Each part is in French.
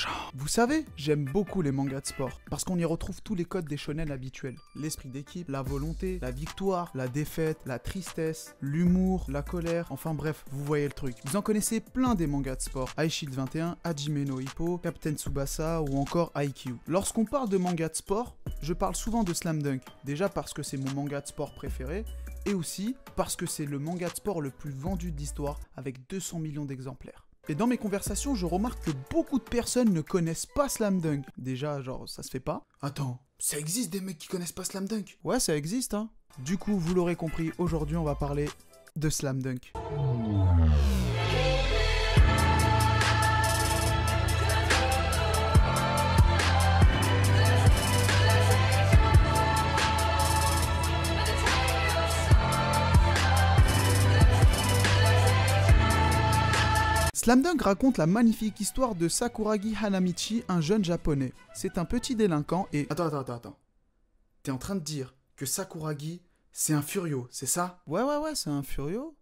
méchant. Vous savez, j'aime beaucoup les mangas de sport, parce qu'on y retrouve tous les codes des shonen habituels. L'esprit d'équipe, la volonté, la victoire, la défaite, la tristesse, l'humour, la colère, enfin bref, vous voyez le truc. Vous en connaissez plein des mangas de sport. Aishid 21, Hajime no Ippo, Captain Tsubasa ou encore Haikyuu. Lorsqu'on parle de mangas de sport, je parle souvent de Slam Dunk, déjà parce que c'est mon manga de sport préféré, et aussi parce que c'est le manga de sport le plus vendu de l'histoire avec 200 millions d'exemplaires. Et dans mes conversations, je remarque que beaucoup de personnes ne connaissent pas Slam Dunk. Déjà, genre, ça se fait pas. Attends, ça existe des mecs qui connaissent pas Slam Dunk? Ouais, ça existe, hein. Du coup, vous l'aurez compris, aujourd'hui, on va parler de Slam Dunk. Slam Dunk raconte la magnifique histoire de Sakuragi Hanamichi, un jeune japonais. C'est un petit délinquant et... Attends. T'es en train de dire que Sakuragi, c'est un furio, c'est ça? Ouais, c'est un furio.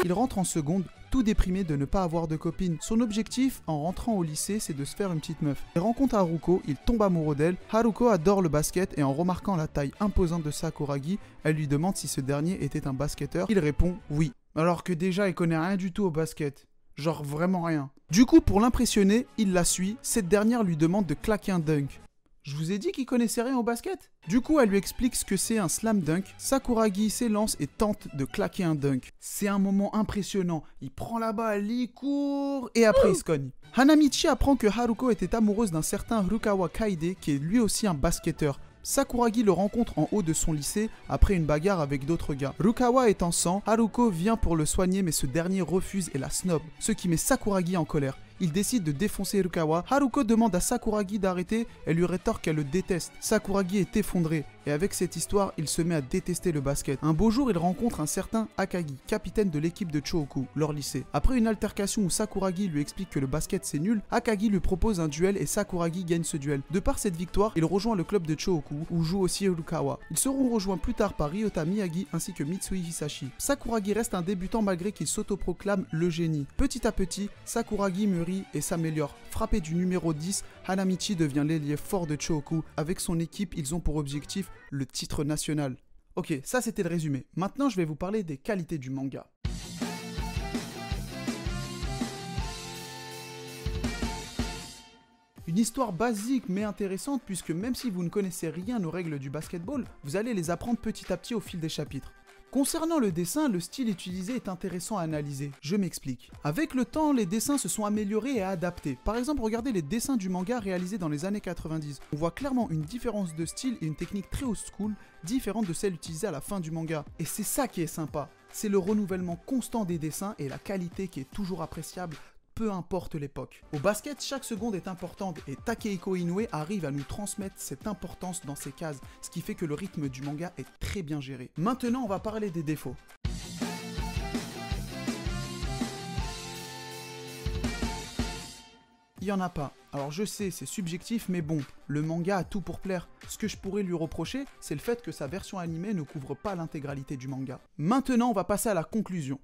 Il rentre en seconde, tout déprimé de ne pas avoir de copine. Son objectif, en rentrant au lycée, c'est de se faire une petite meuf. Il rencontre Haruko, il tombe amoureux d'elle. Haruko adore le basket et en remarquant la taille imposante de Sakuragi, elle lui demande si ce dernier était un basketteur. Il répond oui. Alors que déjà, il connaît rien du tout au basket. Genre vraiment rien. Du coup, pour l'impressionner, il la suit. Cette dernière lui demande de claquer un dunk. Je vous ai dit qu'il connaissait rien au basket? Du coup, elle lui explique ce que c'est un slam dunk. Sakuragi s'élance et tente de claquer un dunk. C'est un moment impressionnant. Il prend la balle, il court et après il se cogne. Hanamichi apprend que Haruko était amoureuse d'un certain Rukawa Kaide qui est lui aussi un basketteur. Sakuragi le rencontre en haut de son lycée après une bagarre avec d'autres gars. Rukawa est en sang, Haruko vient pour le soigner mais ce dernier refuse et la snob, ce qui met Sakuragi en colère. Il décide de défoncer Rukawa. Haruko demande à Sakuragi d'arrêter et lui rétorque qu'elle le déteste. Sakuragi est effondré et avec cette histoire, il se met à détester le basket. Un beau jour, il rencontre un certain Akagi, capitaine de l'équipe de Chohoku, leur lycée. Après une altercation où Sakuragi lui explique que le basket c'est nul, Akagi lui propose un duel et Sakuragi gagne ce duel. De par cette victoire, il rejoint le club de Chohoku où joue aussi Rukawa. Ils seront rejoints plus tard par Ryota Miyagi ainsi que Mitsui Hisashi. Sakuragi reste un débutant malgré qu'il s'autoproclame le génie. Petit à petit, Sakuragi mûrit et s'améliore. Frappé du numéro 10, Hanamichi devient l'ailier fort de Chohoku. Avec son équipe, ils ont pour objectif le titre national. Ok, ça c'était le résumé. Maintenant, je vais vous parler des qualités du manga. Une histoire basique mais intéressante puisque même si vous ne connaissez rien aux règles du basketball, vous allez les apprendre petit à petit au fil des chapitres. Concernant le dessin, le style utilisé est intéressant à analyser. Je m'explique. Avec le temps, les dessins se sont améliorés et adaptés. Par exemple, regardez les dessins du manga réalisés dans les années 90. On voit clairement une différence de style et une technique très old school, différente de celle utilisée à la fin du manga. Et c'est ça qui est sympa. C'est le renouvellement constant des dessins et la qualité qui est toujours appréciable, peu importe l'époque. Au basket, chaque seconde est importante et Takehiko Inoue arrive à nous transmettre cette importance dans ses cases, ce qui fait que le rythme du manga est très bien géré. Maintenant, on va parler des défauts. Il n'y en a pas. Alors je sais, c'est subjectif, mais bon, le manga a tout pour plaire. Ce que je pourrais lui reprocher, c'est le fait que sa version animée ne couvre pas l'intégralité du manga. Maintenant, on va passer à la conclusion.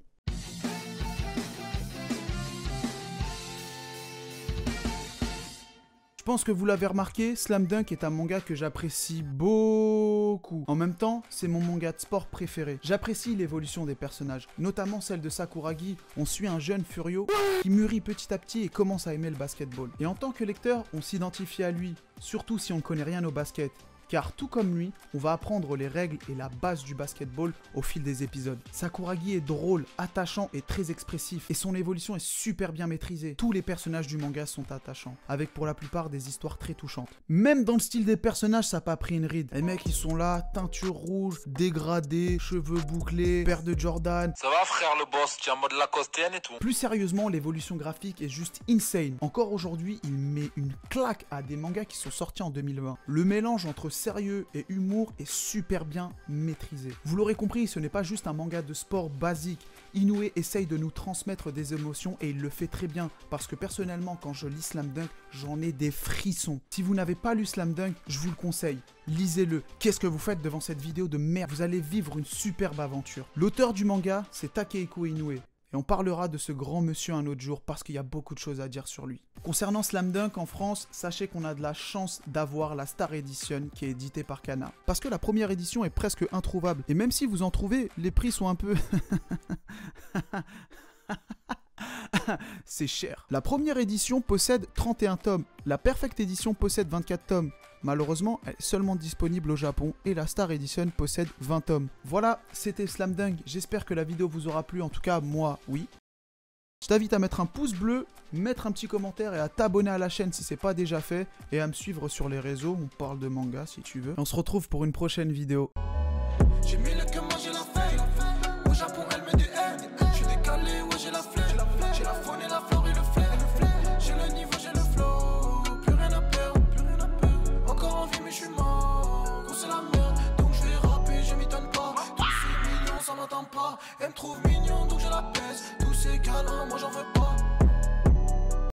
Je pense que vous l'avez remarqué, Slam Dunk est un manga que j'apprécie beaucoup. En même temps, c'est mon manga de sport préféré. J'apprécie l'évolution des personnages, notamment celle de Sakuragi. On suit un jeune furio qui mûrit petit à petit et commence à aimer le basketball. Et en tant que lecteur, on s'identifie à lui, surtout si on ne connaît rien au basket. Car tout comme lui, on va apprendre les règles et la base du basketball au fil des épisodes. Sakuragi est drôle, attachant et très expressif, et son évolution est super bien maîtrisée. Tous les personnages du manga sont attachants, avec pour la plupart des histoires très touchantes. Même dans le style des personnages, ça n'a pas pris une ride. Les mecs, ils sont là, teinture rouge, dégradés, cheveux bouclés, paire de Jordan. Ça va frère le boss, tu es en mode Lacostienne et tout. Plus sérieusement, l'évolution graphique est juste insane. Encore aujourd'hui, il met une claque à des mangas qui sont sortis en 2020. Le mélange entre sérieux et humour est super bien maîtrisé. Vous l'aurez compris, ce n'est pas juste un manga de sport basique. Inoue essaye de nous transmettre des émotions et il le fait très bien parce que personnellement, quand je lis Slam Dunk, j'en ai des frissons. Si vous n'avez pas lu Slam Dunk, je vous le conseille. Lisez-le. Qu'est-ce que vous faites devant cette vidéo de merde? Vous allez vivre une superbe aventure. L'auteur du manga, c'est Takehiko Inoue. Et on parlera de ce grand monsieur un autre jour parce qu'il y a beaucoup de choses à dire sur lui. Concernant Slam Dunk en France, sachez qu'on a de la chance d'avoir la Star Edition qui est éditée par Kana. Parce que la première édition est presque introuvable. Et même si vous en trouvez, les prix sont un peu... C'est cher. La première édition possède 31 tomes. La Perfect Edition possède 24 tomes. Malheureusement, elle est seulement disponible au Japon et la Star Edition possède 20 tomes. Voilà, c'était Slam Dunk. J'espère que la vidéo vous aura plu. En tout cas, moi, oui. Je t'invite à mettre un pouce bleu, mettre un petit commentaire et à t'abonner à la chaîne si c'est pas déjà fait. Et à me suivre sur les réseaux. On parle de manga si tu veux. On se retrouve pour une prochaine vidéo. J'ai mis le